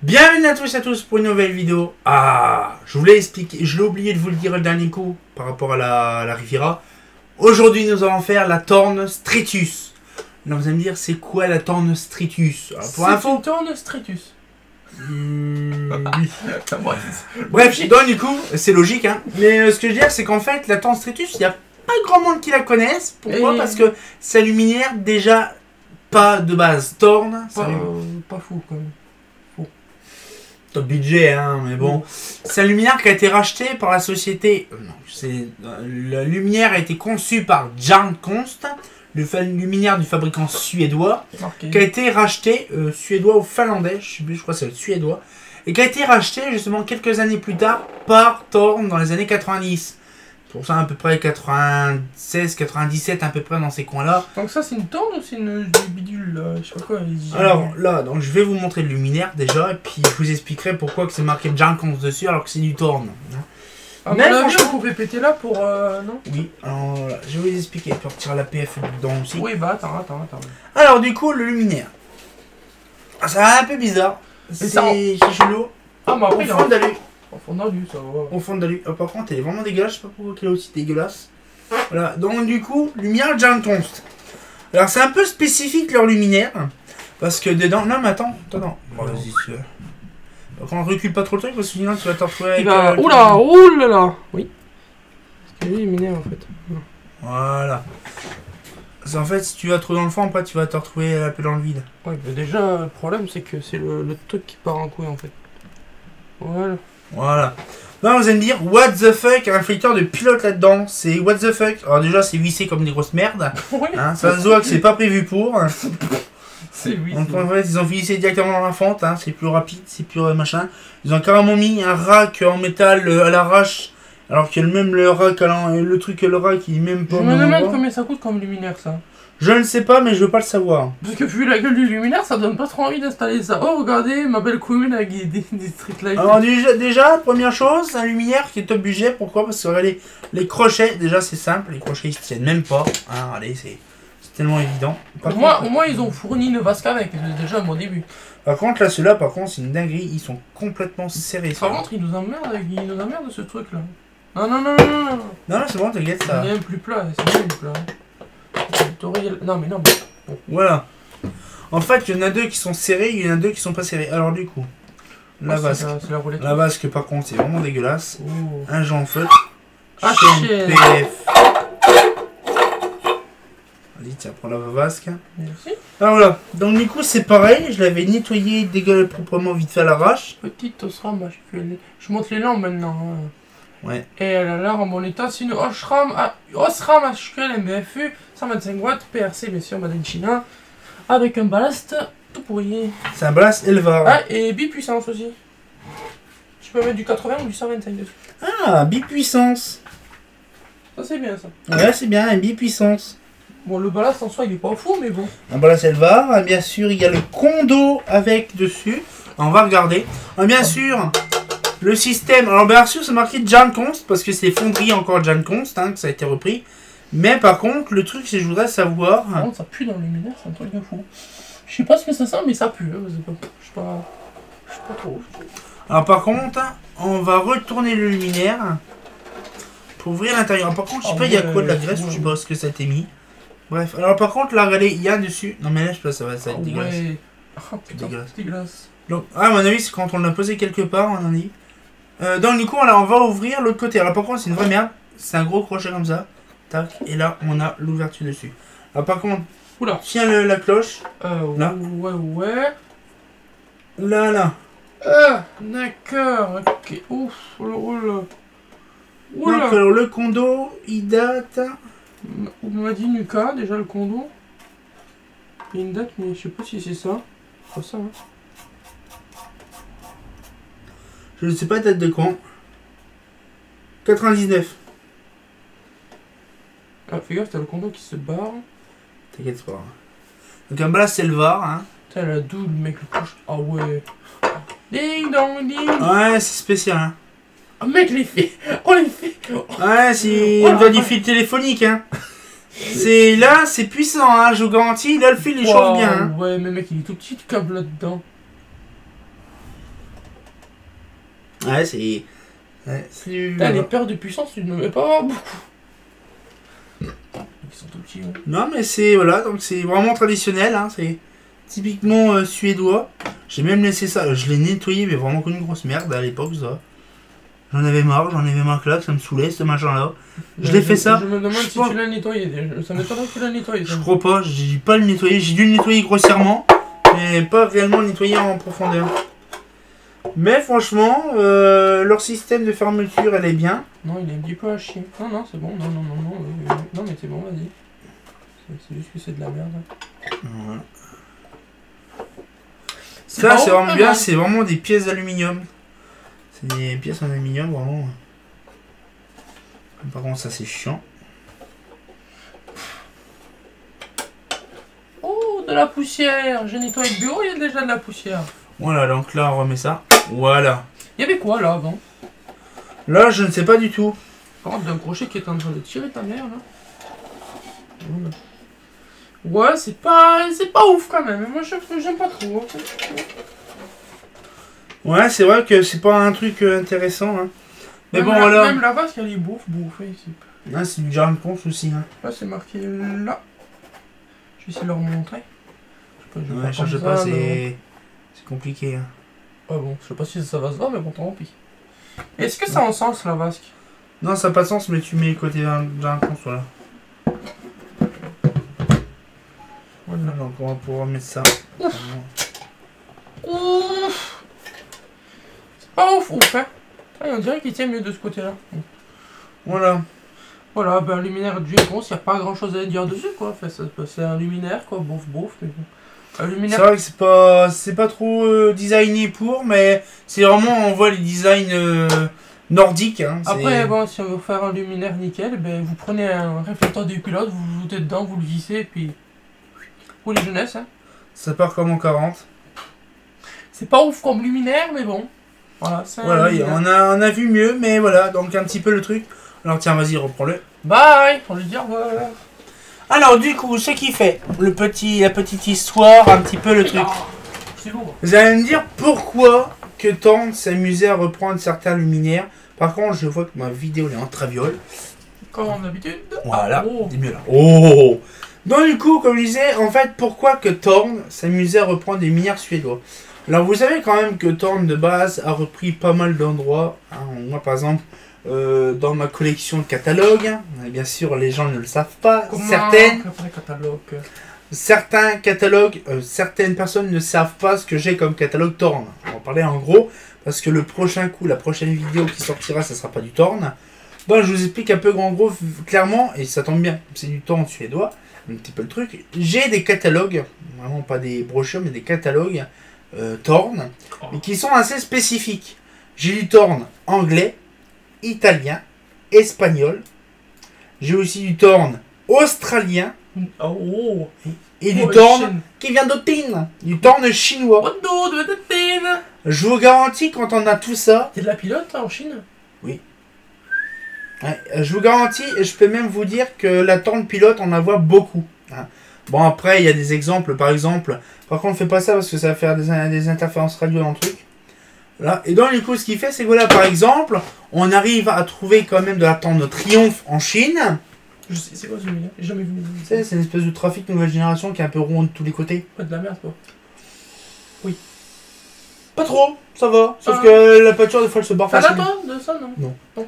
Bienvenue à tous pour une nouvelle vidéo. Ah, je voulais expliquer, je l'ai oublié de vous le dire le dernier coup par rapport à la Riviera. Aujourd'hui, nous allons faire la Thorn Stratus. Là, vous allez me dire, c'est quoi la Thorn Stratus? C'est une Thorn Stratus. Oui. Bref, donc du coup, c'est logique, hein. Mais ce que je veux dire, c'est qu'en fait, la Thorn Stratus, il n'y a pas grand monde qui la connaisse. Pourquoi? Parce que sa luminaire, déjà, pas de base Thorn. Pas fou, quand même. Top budget, hein, mais bon. C'est une luminaire qui a été rachetée par la société. La luminaire a été conçue par Jarnkonst, le luminaire du fabricant suédois, qui a été racheté, suédois ou finlandais, je sais plus, je crois que c'est le suédois, et qui a été racheté justement quelques années plus tard par Thorn dans les années 90. Pour ça, à peu près 96, 97, à peu près dans ces coins-là. Donc ça, c'est une Thorn ou c'est une bidule, je sais pas quoi. Alors là, donc je vais vous montrer le luminaire déjà, et puis je vous expliquerai pourquoi que c'est marqué Jarnkonst dessus alors que c'est du Thorn. Ah, mais là, on pouvait péter là pour... non? Oui, alors voilà, je vais vous expliquer, pour retirer la PF dedans aussi. Oui, bah attends. Alors du coup, le luminaire. Ah, ça un peu bizarre. C'est chelou. Ah, mais après, au fond d'alu. Au fond d'alu, ça va. Au fond d'alu. Oh, par contre, elle est vraiment dégueulasse, je sais pas pourquoi elle est aussi dégueulasse. Voilà, donc du coup, lumière Jarnkonst. Alors c'est un peu spécifique leur luminaire. Parce que dedans... Non mais attends. Bon, vas-y, par contre, recule pas trop le truc parce que sinon tu vas te retrouver avec... Oulala. Oui. C'est lui luminaire en fait. Voilà. En fait, si tu vas trop dans le fond, après tu vas te retrouver un peu dans le vide. Ouais, mais déjà, le problème c'est que c'est le truc qui part en couille en fait. Voilà. Là, vous allez me dire, what the fuck, un réflecteur de pilote là-dedans, c'est what the fuck. Alors déjà, c'est vissé comme des grosses merdes. Oui. Hein, ça se voit que c'est pas prévu pour. C'est vissé. Donc en fait, ils ont vissé directement dans la fente, hein, c'est plus rapide, c'est plus machin. Ils ont carrément mis un rack en métal à l'arrache, alors qu'il y a même le rack, le truc le rack, il est même pas... Je me demande combien ça coûte comme luminaire ça. Je ne sais pas, mais je veux pas le savoir. Parce que vu la gueule du luminaire, ça donne pas trop envie d'installer ça. Oh, regardez, ma belle commune avec des street lights. Alors déjà, première chose, un luminaire qui est top budget. Pourquoi? Parce que regardez, les crochets, déjà c'est simple, les crochets ils se tiennent même pas. Hein, allez, c'est tellement évident. Au moins, ils ont fourni une vasque avec, déjà à mon début. Par contre, là, ceux-là, par contre, c'est une dinguerie, ils sont complètement serrés. Par contre, ils nous emmerdent ce truc là. Non. Non, c'est bon, t'inquiète, ça. C'est même plus plat, c'est même plus plat. Non, mais non. Bon. Voilà. En fait, il y en a deux qui sont serrés, il y en a deux qui sont pas serrés. Alors, du coup, la vasque. La vasque, par contre, c'est vraiment dégueulasse. Oh. Un Jean feu. HL. PF. Vas-y, tiens, prends la vasque. Merci. Alors voilà. Donc, du coup, c'est pareil. Je l'avais nettoyé, dégueulasse proprement, vite fait à l'arrache. Petite Osram HQL. Je monte les lampes maintenant. Hein. Ouais. Et elle a l'air en bon état. C'est une Osram HQL MBFU. 125 watts, PRC bien sûr, Made in China, avec un ballast tout pourri. C'est un ballast Elvar. Ah, et bipuissance aussi. Tu peux mettre du 80 ou du 125 dessus. Ah, bipuissance. Ça c'est bien ça. Ouais, c'est bien, un bipuissance. Bon, le ballast en soi il est pas fou, mais bon. Un ballast Elvar, bien sûr, il y a le condo avec dessus. On va regarder. Bien sûr, le système. Alors, bien sûr, c'est marqué Jarnkonst parce que c'est fonderie encore Jarnkonst, hein, que ça a été repris. Mais par contre, le truc, c'est que je voudrais savoir... Par contre, ça pue dans le luminaire, c'est un truc de fou. Je sais pas ce que ça sent, mais ça pue. Je sais pas trop. Alors par contre, on va retourner le luminaire pour ouvrir l'intérieur. Par contre, je sais pas, il y a quoi de la graisse ou je sais pas ce que ça a été mis. Bref, alors par contre, là, regardez, il y a dessus... Non mais là, je sais pas, ça va être dégueulasse. Ouais. Oh, putain, dégueulasse. dégueulasse. Donc, à mon avis, c'est quand on l'a posé quelque part, on en dit. Donc du coup, là, on va ouvrir l'autre côté. Alors par contre, c'est une vraie merde. C'est un gros crochet comme ça. Tac, et là on a l'ouverture dessus. Alors par contre, oula, tiens la cloche. Là. Ouais. Là. Ah, d'accord, ok. Ouf, oula. Donc alors le condo, il date... On m'a dit Nuka, déjà le condo. Il y a une date, mais je sais pas si c'est ça. C'est pas ça, hein. Je ne sais pas date de quand. 99. Ah, fais gaffe, t'as le condo qui se barre. T'inquiète pas. Donc un ballast Elvar, hein. T'as la double, mec, le couche. Ah ouais. Ding dong ding. Ouais, c'est spécial, hein. Ah mec, les fait. Oh les fait. Ouais, c'est une voie du fil téléphonique, hein. C'est là, c'est puissant, hein. Je vous garantis, là le fil il chauffe bien. Hein. Ouais, mais mec, il est tout petit, le câble là-dedans. Ouais, c'est... Ouais, c'est... Putain, les paires de puissance, tu ne mets pas beaucoup. Ils sont tout petits, hein. Non, mais c'est... Voilà, donc c'est vraiment traditionnel, hein. C'est typiquement suédois. J'ai même laissé ça. Je l'ai nettoyé, mais vraiment comme une grosse merde à l'époque, ça. J'en avais marre que là, ça me saoulait, ce machin-là. Je l'ai fait ça. Je me demande si tu l'as nettoyé. Ça m'étonnerait que tu l'as nettoyé. Je crois pas, j'ai pas le nettoyer. J'ai dû le nettoyer grossièrement, mais pas réellement le nettoyer en profondeur. Mais franchement, leur système de fermeture, elle est bien. Non, il est un petit peu à chier. Non, non, c'est bon. Non, non, non, non. Non, mais c'est bon, vas-y. C'est juste que c'est de la merde. Voilà. Ça, c'est vraiment bien. C'est vraiment des pièces d'aluminium. C'est des pièces en aluminium, vraiment. Par contre, ça, c'est chiant. Oh, de la poussière. J'ai nettoyé le bureau, il y a déjà de la poussière. Voilà, donc là, on remet ça. Voilà. Il y avait quoi, là, avant? Là, je ne sais pas du tout. Par contre, d'un crochet qui est en train de tirer ta mère, là. Ouais, c'est pas ouf, quand même. Moi, j'aime pas trop. Ouais, c'est vrai que c'est pas un truc intéressant. Hein. Mais même bon, voilà. Même la vasque, elle est bouffe ici. Là, c'est du Jarn Ponce aussi. Hein. Là, c'est marqué là. Je vais essayer de leur montrer. Ouais, je sais pas, c'est compliqué. Hein. Ah bon, je sais pas si ça va se voir, mais bon, tant pis. Est-ce que ça a un sens, la vasque? Non, ça n'a pas de sens, mais tu mets côté Jarn Ponce, voilà. Voilà, donc on va pouvoir mettre ça. Ouf. C'est pas ouf, hein. On dirait qu'il tient mieux de ce côté-là. Voilà. Voilà, ben un luminaire de Jarn Ponce, il n'y a pas grand-chose à dire dessus, quoi. Enfin, c'est un luminaire, quoi, bouf, mais bon. C'est vrai que c'est pas trop designé pour, mais c'est vraiment, on voit les designs nordiques. Hein, après, bon, si on veut faire un luminaire nickel, ben, vous prenez un réflecteur des pilotes, vous le foutez dedans, vous le vissez, et puis... Pour les jeunesses, hein. Ça part comme en 40. C'est pas ouf comme luminaire, mais bon. Voilà, on a vu mieux, mais voilà, donc un petit peu le truc. Alors tiens, vas-y, reprends-le. Bye. On lui dit au revoir. Alors du coup, ce qui fait la petite histoire, un petit peu le truc. C'est lourd. Vous allez me dire pourquoi que Thorn s'amusait à reprendre certains luminaires. Par contre, je vois que ma vidéo est en traviole. Comme d'habitude. Voilà, c'est mieux là. Oh. Donc du coup, comme je disais, en fait, pourquoi que Thorn s'amusait à reprendre des luminaires suédois. Alors vous savez quand même que Thorn de base a repris pas mal d'endroits. Hein. Moi par exemple, dans ma collection de catalogues, bien sûr les gens ne le savent pas. Certains catalogues, certaines personnes ne savent pas ce que j'ai comme catalogue Thorn. On va parler en gros, parce que le prochain coup, la prochaine vidéo qui sortira, ça sera pas du Thorn. Bon, je vous explique un peu en gros, clairement, et ça tombe bien, c'est du Thorn suédois, un petit peu le truc. J'ai des catalogues, vraiment pas des brochures, mais des catalogues Thorn, mais qui sont assez spécifiques. J'ai du Thorn anglais, italien, espagnol. J'ai aussi du Thorn australien. Et du Thorn qui vient d'Otine. Du Thorn chinois. Je vous garantis, quand on a tout ça... T'es de la pilote en Chine? Oui. Ouais, je vous garantis, et je peux même vous dire que la Thorn pilote, on en voit beaucoup. Hein. Bon, après, il y a des exemples. Par contre, ne fais pas ça parce que ça va faire des interférences radio dans le truc. Voilà. Et donc, du coup, ce qu'il fait, c'est que voilà, par exemple, on arrive à trouver quand même de la Thorn Triomphe en Chine. Je sais, c'est quoi celui-là? J'ai jamais vu. C'est une espèce de trafic nouvelle génération qui est un peu rond de tous les côtés. Pas de la merde, quoi. Oui. Pas trop, ça va. Sauf que la peinture, des fois, elle se barre facilement. Ça date de ça, non? Non.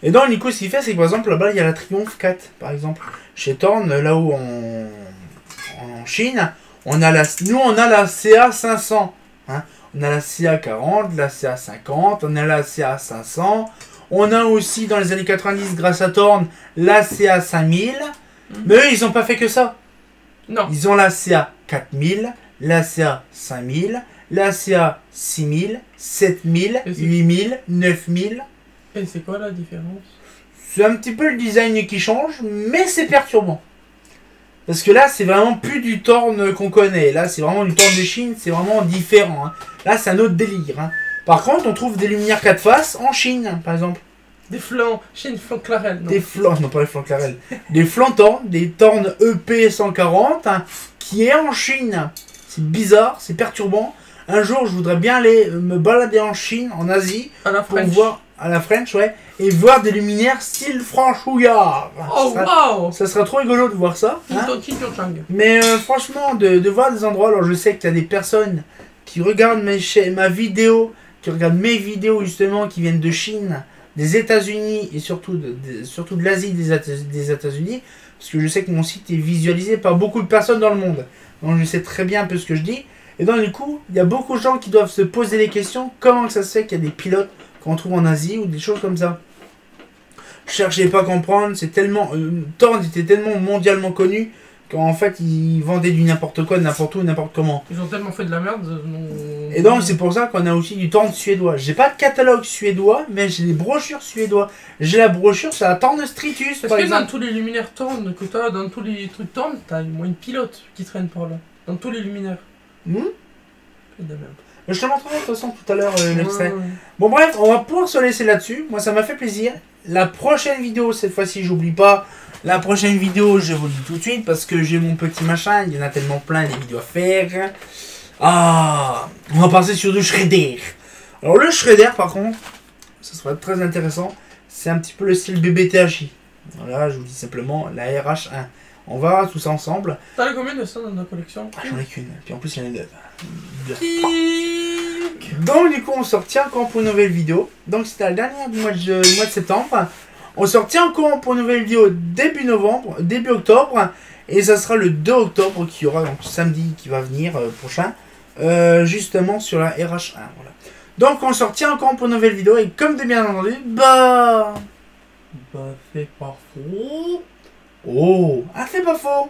Et donc, du coup, ce qu'il fait, c'est que par exemple, là-bas, il y a la Triumph 4, par exemple. Chez Thorn, là où en Chine, nous, on a la CA500. Hein. On a la CA40, la CA50, on a la CA500. On a aussi, dans les années 90, grâce à Thorn, la CA5000. Mais eux, ils n'ont pas fait que ça. Non. Ils ont la CA4000, la CA5000, la CA6000, 7000, 8000, 9000. Et c'est quoi la différence? C'est un petit peu le design qui change, mais c'est perturbant. Parce que là, c'est vraiment plus du Thorn qu'on connaît. Là, c'est vraiment du Thorn de Chine, c'est vraiment différent. Hein. Là, c'est un autre délire. Hein. Par contre, on trouve des luminaires 4 faces en Chine, par exemple. Des flancs, Chine, flanc Clarel. Des flancs, non pas les flancs Clarel. Des flancs Thorn, des Thorn EP 140, hein, qui est en Chine. C'est bizarre, c'est perturbant. Un jour, je voudrais bien aller me balader en Chine, en Asie, À la pour French. voir, à la French, ouais, et voir des luminaires style franchouillard. Oh waouh! Ça sera trop rigolo de voir ça. Hein. Chang. Mais franchement, de voir des endroits, alors je sais qu'il y a des personnes qui regardent ma vidéo, qui regardent mes vidéos justement, qui viennent de Chine, des États-Unis et surtout de l'Asie des États-Unis, parce que je sais que mon site est visualisé par beaucoup de personnes dans le monde. Donc je sais très bien un peu ce que je dis. Et donc du coup, il y a beaucoup de gens qui doivent se poser des questions. Comment ça se fait qu'il y a des pilotes qu'on trouve en Asie ou des choses comme ça? Je cherchais pas à comprendre, c'est tellement... Thorne était tellement mondialement connu qu'en fait ils vendaient du n'importe quoi, n'importe où, n'importe comment. Ils ont tellement fait de la merde. Et donc c'est pour ça qu'on a aussi du Thorne suédois. J'ai pas de catalogue suédois, mais j'ai des brochures suédois. J'ai la brochure sur la Thorne Stritus Est-ce par que exemple. dans tous les luminaires Thorne que t'as, dans tous les trucs Thorne, t'as au moins une pilote qui traîne par là? Dans tous les luminaires. Hmm, C'est de la merde. je te montrerai de toute façon tout à l'heure l'extrait. Ouais. Bon bref, on va pouvoir se laisser là-dessus. Moi ça m'a fait plaisir. La prochaine vidéo, cette fois-ci j'oublie pas. La prochaine vidéo, je vous le dis tout de suite parce que j'ai mon petit machin. Il y en a tellement plein des vidéos à faire. Ah, on va passer sur du shredder. Alors le shredder par contre, ça sera très intéressant. C'est un petit peu le style BBTHI. Voilà, je vous dis simplement la RH1. On va voir tout ça ensemble. T'as combien de ça dans ta collection? Ah, j'en ai qu'une. Puis en plus il y en a deux. Kick. Donc du coup on se retient encore pour une nouvelle vidéo. Donc c'était la dernière du mois de septembre. On se retient encore pour une nouvelle vidéo début octobre. Et ça sera le 2 octobre qui y aura, donc samedi qui va venir prochain. Justement sur la RH1. Voilà. Donc on se retient encore pour une nouvelle vidéo. Et comme de bien entendu, Bah, c'est pas faux. oh, ah c'est pas faux.